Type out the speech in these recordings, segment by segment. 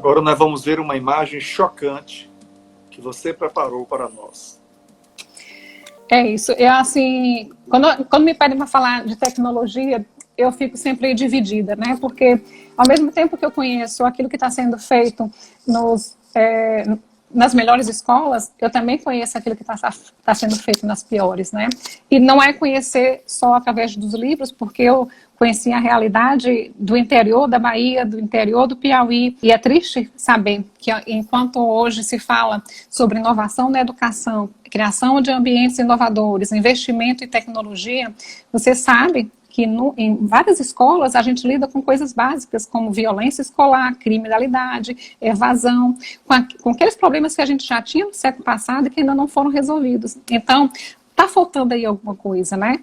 Agora nós vamos ver uma imagem chocante que você preparou para nós. É isso. Assim, quando me pedem para falar de tecnologia, eu fico sempre dividida, né? Porque ao mesmo tempo que eu conheço aquilo que está sendo feito nas melhores escolas, eu também conheço aquilo que está sendo feito nas piores, né? E não é conhecer só através dos livros, porque eu conheci a realidade do interior da Bahia, do interior do Piauí, e é triste saber que enquanto hoje se fala sobre inovação na educação, criação de ambientes inovadores, investimento em tecnologia, você sabe que em várias escolas a gente lida com coisas básicas como violência escolar, criminalidade, evasão, com aqueles problemas que a gente já tinha no século passado e que ainda não foram resolvidos. Então, está faltando aí alguma coisa, né?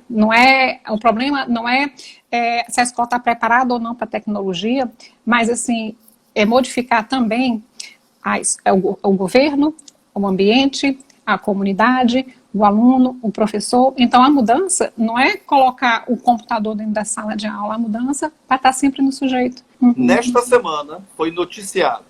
O problema não é se a escola está preparada ou não para a tecnologia, mas assim, modificar também o governo, o ambiente, a comunidade, o aluno, o professor. Então, a mudança não é colocar o computador dentro da sala de aula, a mudança vai estar sempre no sujeito. Nesta semana, foi noticiado,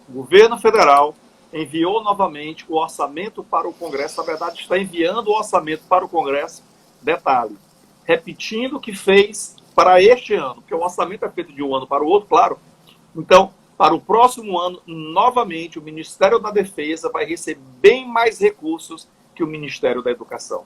o governo federal enviou novamente o orçamento para o Congresso, na verdade está enviando o orçamento para o Congresso, detalhe, repetindo o que fez para este ano, porque o orçamento é feito de um ano para o outro, claro. Então, para o próximo ano, novamente, o Ministério da Defesa vai receber bem mais recursos que o Ministério da Educação.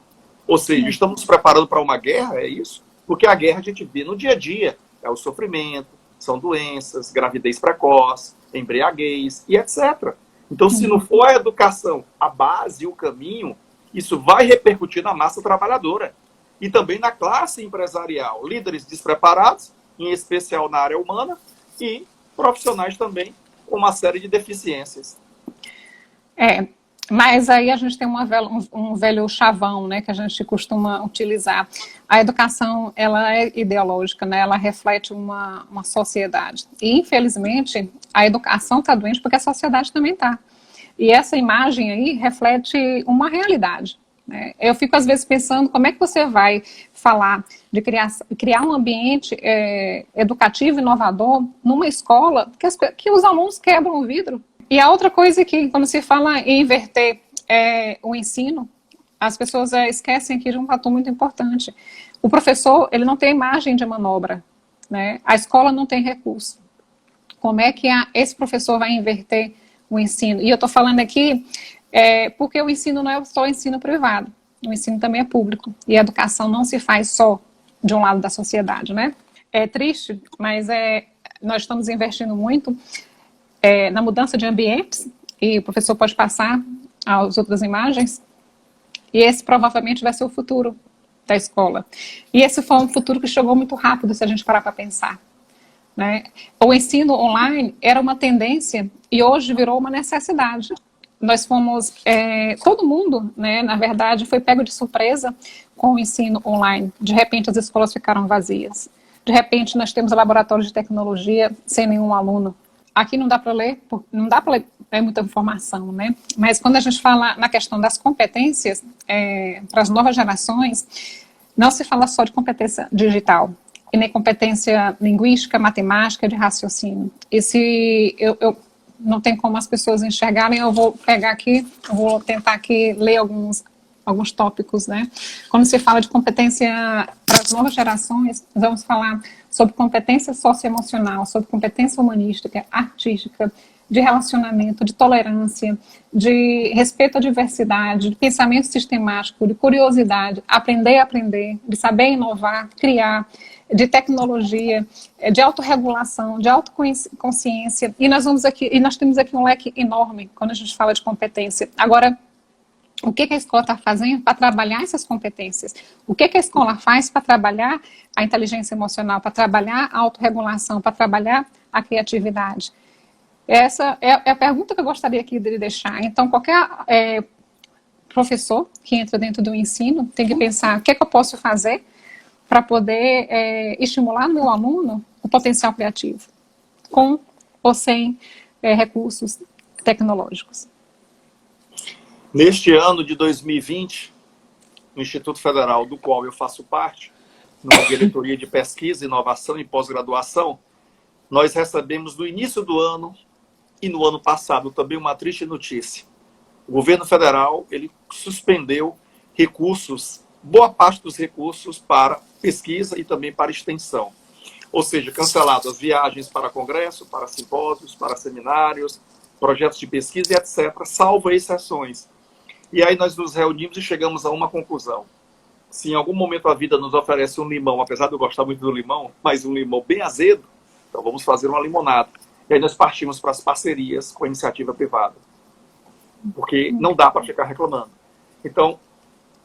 Ou seja, estamos nos preparando para uma guerra, é isso? Porque a guerra a gente vê no dia a dia, é o sofrimento, são doenças, gravidez precoce, embriaguez e etc. Então, se não for a educação, a base, o caminho, isso vai repercutir na massa trabalhadora. E também na classe empresarial. Líderes despreparados, em especial na área humana, e profissionais também com uma série de deficiências. Mas aí a gente tem um velho chavão, né, que a gente costuma utilizar. A educação, ela é ideológica, né, ela reflete uma sociedade. E, infelizmente, a educação está doente porque a sociedade também está. E essa imagem aí reflete uma realidade. Né? Eu fico, às vezes, pensando como é que você vai falar de criar um ambiente educativo, inovador, numa escola que os alunos quebram o vidro. E a outra coisa é que, quando se fala em inverter o ensino, as pessoas esquecem aqui de um fator muito importante. O professor, ele não tem margem de manobra, né? A escola não tem recurso. Como é que esse professor vai inverter o ensino? E eu estou falando aqui porque o ensino não é só ensino privado, o ensino também é público. E a educação não se faz só de um lado da sociedade, né? É triste, mas nós estamos investindo muito na mudança de ambientes, e o professor pode passar as outras imagens, e esse provavelmente vai ser o futuro da escola. E esse foi um futuro que chegou muito rápido, se a gente parar para pensar. Né? O ensino online era uma tendência e hoje virou uma necessidade. Nós fomos, todo mundo, né, na verdade, foi pego de surpresa com o ensino online. De repente as escolas ficaram vazias. De repente nós temos laboratórios de tecnologia sem nenhum aluno. Aqui não dá para ler, não dá para ler muita informação, né? Mas quando a gente fala na questão das competências para as novas gerações, não se fala só de competência digital, e nem competência linguística, matemática, de raciocínio. E se eu não tem como as pessoas enxergarem, eu vou pegar aqui, eu vou tentar aqui ler alguns tópicos, né? Quando se fala de competência para as novas gerações, vamos falar sobre competência socioemocional, sobre competência humanística, artística, de relacionamento, de tolerância, de respeito à diversidade, de pensamento sistemático, de curiosidade, aprender a aprender, de saber inovar, criar, de tecnologia, de autorregulação, de autoconsciência. E nós temos aqui um leque enorme quando a gente fala de competência. Agora, o que a escola está fazendo para trabalhar essas competências? O que a escola faz para trabalhar a inteligência emocional, para trabalhar a autorregulação, para trabalhar a criatividade? Essa é a pergunta que eu gostaria aqui de deixar. Então, qualquer professor que entra dentro do ensino tem que pensar o que eu posso fazer para poder estimular no meu aluno o potencial criativo, com ou sem recursos tecnológicos. Neste ano de 2020, no Instituto Federal, do qual eu faço parte, numa diretoria de pesquisa, inovação e pós-graduação, nós recebemos no início do ano E no ano passado também uma triste notícia. O governo federal, ele suspendeu recursos, boa parte dos recursos para pesquisa e também para extensão. Ou seja, cancelado as viagens para congresso, para simpósios, para seminários, projetos de pesquisa e etc., salvo exceções. E aí nós nos reunimos e chegamos a uma conclusão. Se em algum momento a vida nos oferece um limão, apesar de eu gostar muito do limão, mas um limão bem azedo, então vamos fazer uma limonada. E aí nós partimos para as parcerias com a iniciativa privada. Porque não dá para ficar reclamando. Então,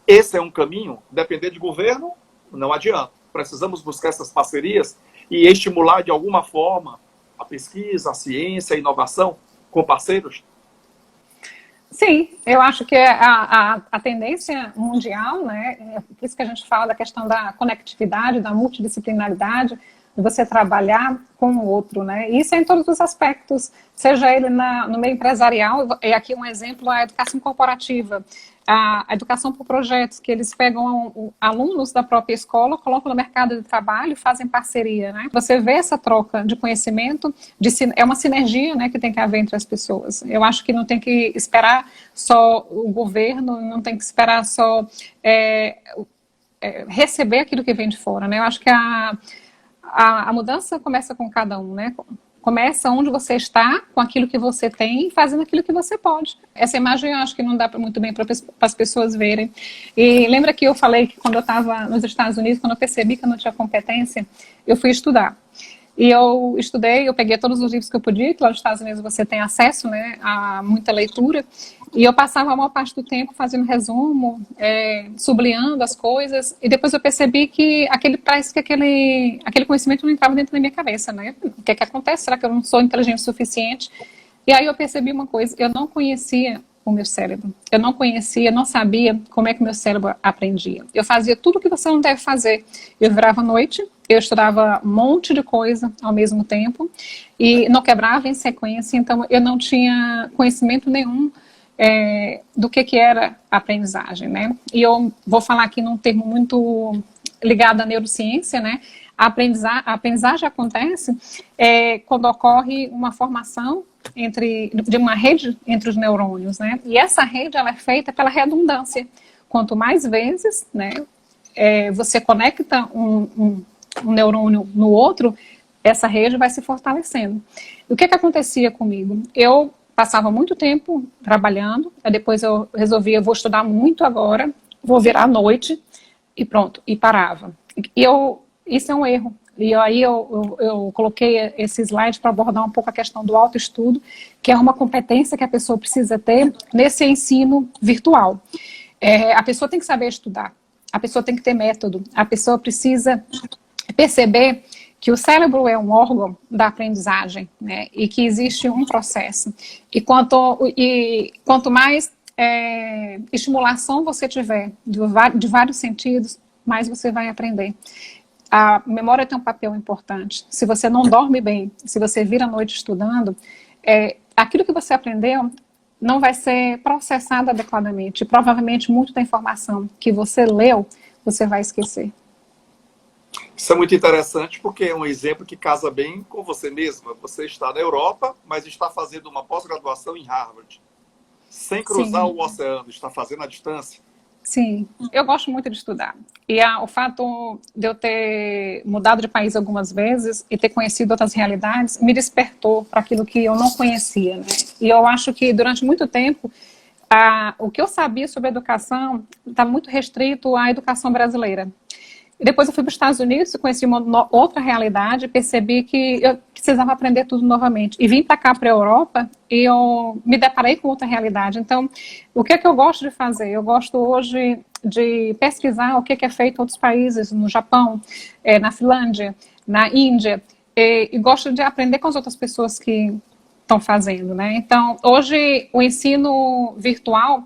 esse é um caminho, depender de governo, não adianta. Precisamos buscar essas parcerias e estimular de alguma forma a pesquisa, a ciência, a inovação com parceiros. Sim, eu acho que a tendência mundial, né, é por isso que a gente fala da questão da conectividade, da multidisciplinaridade, de você trabalhar com o outro, né? Isso é em todos os aspectos, seja ele no meio empresarial, é aqui um exemplo, a educação corporativa, a educação por projetos, que eles pegam alunos da própria escola, colocam no mercado de trabalho e fazem parceria, né? Você vê essa troca de conhecimento, é uma sinergia, né, que tem que haver entre as pessoas. Eu acho que não tem que esperar só o governo, não tem que esperar só receber aquilo que vem de fora, né? Eu acho que a mudança começa com cada um, né? Começa onde você está, com aquilo que você tem, fazendo aquilo que você pode. Essa imagem eu acho que não dá muito bem para as pessoas verem. E lembra que eu falei que quando eu estava nos Estados Unidos, quando eu percebi que eu não tinha competência, eu fui estudar. E eu estudei, eu peguei todos os livros que eu podia, que lá nos Estados Unidos você tem acesso, né, a muita leitura, e eu passava a maior parte do tempo fazendo resumo, sublinhando as coisas, e depois eu percebi que parece que aquele conhecimento não entrava dentro da minha cabeça, né? O que é que acontece? Será que eu não sou inteligente o suficiente? E aí eu percebi uma coisa, eu não conhecia o meu cérebro. Eu não conhecia, não sabia como é que o meu cérebro aprendia. Eu fazia tudo o que você não deve fazer. Eu virava à noite, eu estudava um monte de coisa ao mesmo tempo e não quebrava em sequência, então eu não tinha conhecimento nenhum do que era a aprendizagem, né? E eu vou falar aqui num termo muito ligado à neurociência, né? A aprendizagem acontece quando ocorre uma formação de uma rede entre os neurônios, né? E essa rede ela é feita pela redundância. Quanto mais vezes, né, você conecta um neurônio no outro, essa rede vai se fortalecendo. E o que acontecia comigo? Eu passava muito tempo trabalhando, depois eu resolvi, eu vou estudar muito agora, vou virar à noite e pronto, e parava. Isso é um erro. E aí eu coloquei esse slide para abordar um pouco a questão do autoestudo, que é uma competência que a pessoa precisa ter nesse ensino virtual. A pessoa tem que saber estudar, a pessoa tem que ter método, a pessoa precisa perceber que o cérebro é um órgão da aprendizagem, né, e que existe um processo. E quanto mais estimulação você tiver de vários sentidos, mais você vai aprender. A memória tem um papel importante. Se você não dorme bem, se você vira à noite estudando, aquilo que você aprendeu não vai ser processado adequadamente. Provavelmente, muito da informação que você leu, você vai esquecer. Isso é muito interessante porque é um exemplo que casa bem com você mesma. Você está na Europa, mas está fazendo uma pós-graduação em Harvard, sem cruzar o oceano, está fazendo à distância. Sim, eu gosto muito de estudar. E o fato de eu ter mudado de país algumas vezes e ter conhecido outras realidades me despertou para aquilo que eu não conhecia, né? E eu acho que durante muito tempo o que eu sabia sobre educação estava muito restrito à educação brasileira. E depois eu fui para os Estados Unidos, conheci uma outra realidade, percebi que eu precisava aprender tudo novamente. E vim para cá, para a Europa, e eu me deparei com outra realidade. Então, o que é que eu gosto de fazer? Eu gosto hoje de pesquisar o que é feito em outros países, no Japão, na Finlândia, na Índia, e gosto de aprender com as outras pessoas que estão fazendo, né? Então, hoje, o ensino virtual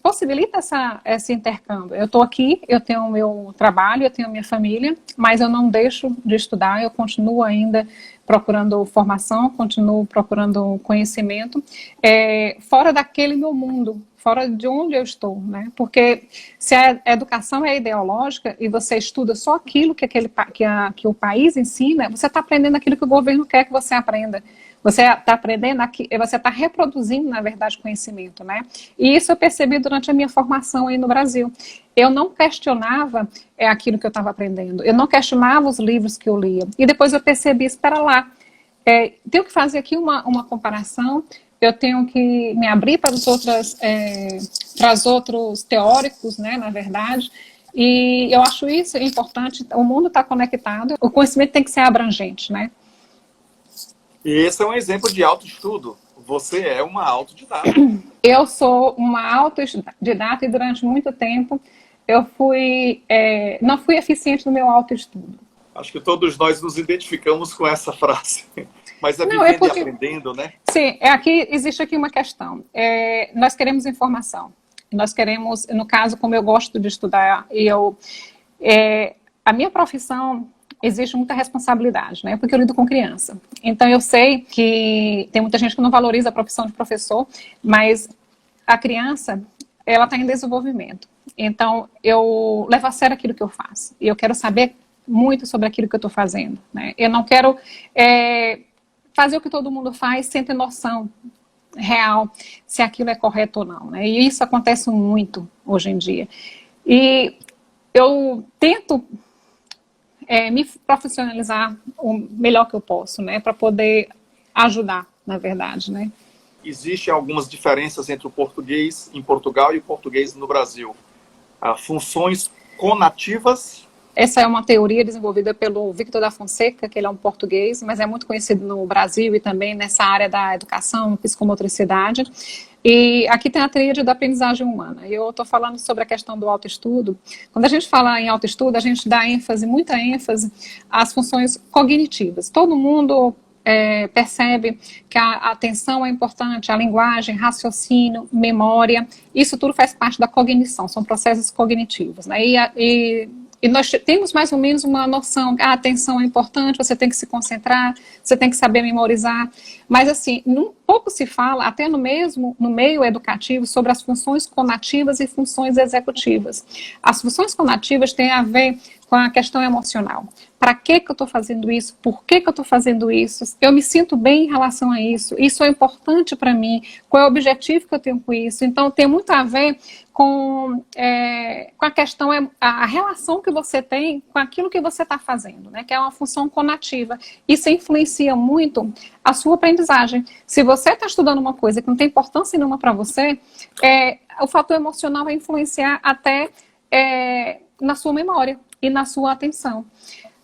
possibilita esse intercâmbio. Eu estou aqui, eu tenho o meu trabalho, eu tenho a minha família, mas eu não deixo de estudar, eu continuo ainda procurando formação, continuo procurando conhecimento, fora daquele meu mundo, fora de onde eu estou, né? Porque se a educação é ideológica e você estuda só aquilo que o país ensina, você está aprendendo aquilo que o governo quer que você aprenda. Você está aprendendo aqui, você está reproduzindo, na verdade, conhecimento, né? E isso eu percebi durante a minha formação aí no Brasil. Eu não questionava aquilo que eu estava aprendendo, eu não questionava os livros que eu lia. E depois eu percebi, espera lá, tenho que fazer aqui uma comparação, eu tenho que me abrir para os outros teóricos, né, na verdade, e eu acho isso importante. O mundo está conectado, o conhecimento tem que ser abrangente, né? E esse é um exemplo de autoestudo. Você é uma autodidata. Eu sou uma autodidata e durante muito tempo eu não fui eficiente no meu autoestudo. Acho que todos nós nos identificamos com essa frase. Mas é vivendo e aprendendo, né? Sim, existe aqui uma questão. Nós queremos informação. Nós queremos, no caso, como eu gosto de estudar, a minha profissão exige muita responsabilidade, né? Porque eu lido com criança. Então eu sei que tem muita gente que não valoriza a profissão de professor, mas a criança, ela está em desenvolvimento. Então eu levo a sério aquilo que eu faço. E eu quero saber muito sobre aquilo que eu estou fazendo, né? Eu não quero fazer o que todo mundo faz sem ter noção real se aquilo é correto ou não, né? E isso acontece muito hoje em dia. E eu tento me profissionalizar o melhor que eu posso, né? Para poder ajudar, na verdade, né? Existem algumas diferenças entre o português em Portugal e o português no Brasil. Funções conativas. Essa é uma teoria desenvolvida pelo Victor da Fonseca, que ele é um português, mas é muito conhecido no Brasil e também nessa área da educação, psicomotricidade. E aqui tem a tríade da aprendizagem humana. Eu estou falando sobre a questão do autoestudo. Quando a gente fala em autoestudo, a gente dá muita ênfase às funções cognitivas. Todo mundo percebe que a atenção é importante, a linguagem, raciocínio, memória, isso tudo faz parte da cognição, são processos cognitivos, né? E nós temos mais ou menos uma noção que a atenção é importante, você tem que se concentrar, você tem que saber memorizar, mas assim, pouco se fala, até no meio educativo, sobre as funções conativas e funções executivas. As funções conativas têm a ver com a questão emocional. Para que eu estou fazendo isso? Por que eu estou fazendo isso? Eu me sinto bem em relação a isso? Isso é importante para mim? Qual é o objetivo que eu tenho com isso? Então, tem muito a ver com a questão, a relação que você tem com aquilo que você está fazendo, né? Que é uma função conativa. Isso influencia muito a sua aprendizagem. Se você está estudando uma coisa que não tem importância nenhuma para você, o fator emocional vai influenciar até na sua memória e na sua atenção.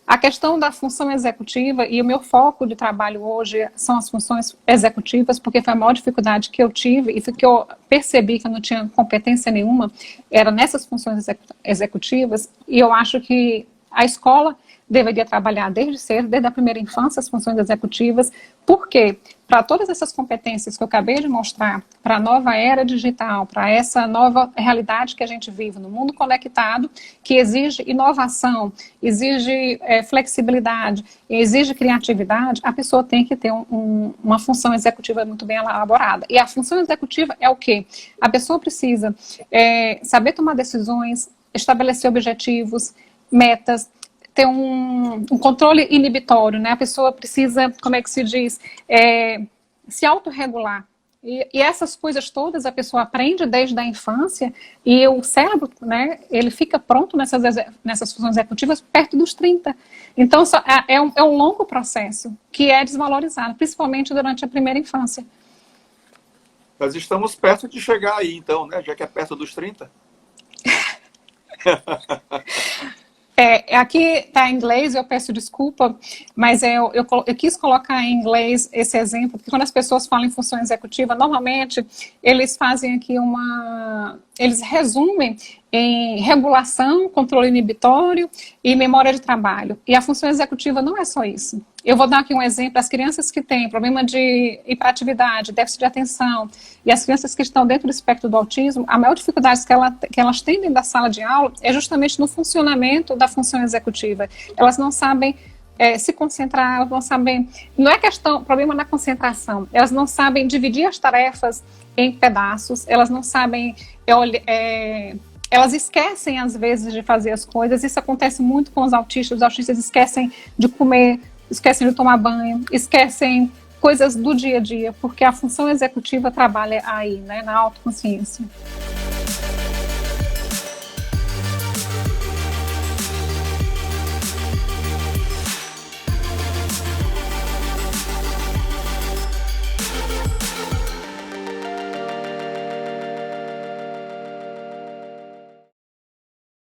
A questão da função executiva, e o meu foco de trabalho hoje são as funções executivas, porque foi a maior dificuldade que eu tive e que eu percebi que eu não tinha competência nenhuma, era nessas funções executivas, e eu acho que a escola deveria trabalhar desde cedo, desde a primeira infância, as funções executivas, porque para todas essas competências que eu acabei de mostrar, para a nova era digital, para essa nova realidade que a gente vive no mundo conectado, que exige inovação, exige flexibilidade, exige criatividade, a pessoa tem que ter uma função executiva muito bem elaborada. E a função executiva é o quê? A pessoa precisa saber tomar decisões, estabelecer objetivos, metas, ter um controle inibitório, né? A pessoa precisa, como é que se diz, se autorregular. E essas coisas todas a pessoa aprende desde a infância e o cérebro, né, ele fica pronto nessas funções executivas perto dos 30. Então, é um longo processo que é desvalorizado, principalmente durante a primeira infância. Nós estamos perto de chegar aí, então, né? Já que é perto dos 30. Aqui está em inglês, eu peço desculpa, mas eu quis colocar em inglês esse exemplo, porque quando as pessoas falam em função executiva, normalmente eles fazem aqui eles resumem em regulação, controle inibitório e memória de trabalho. E a função executiva não é só isso. Eu vou dar aqui um exemplo, as crianças que têm problema de hiperatividade, déficit de atenção, e as crianças que estão dentro do espectro do autismo, a maior dificuldade que elas têm dentro da sala de aula é justamente no funcionamento da função executiva. Elas não sabem se concentrar, elas não sabem, não é problema na concentração, elas não sabem dividir as tarefas em pedaços, elas não sabem elas esquecem, às vezes, de fazer as coisas. Isso acontece muito com os autistas. Os autistas esquecem de comer, esquecem de tomar banho, esquecem coisas do dia a dia, porque a função executiva trabalha aí, né, na autoconsciência.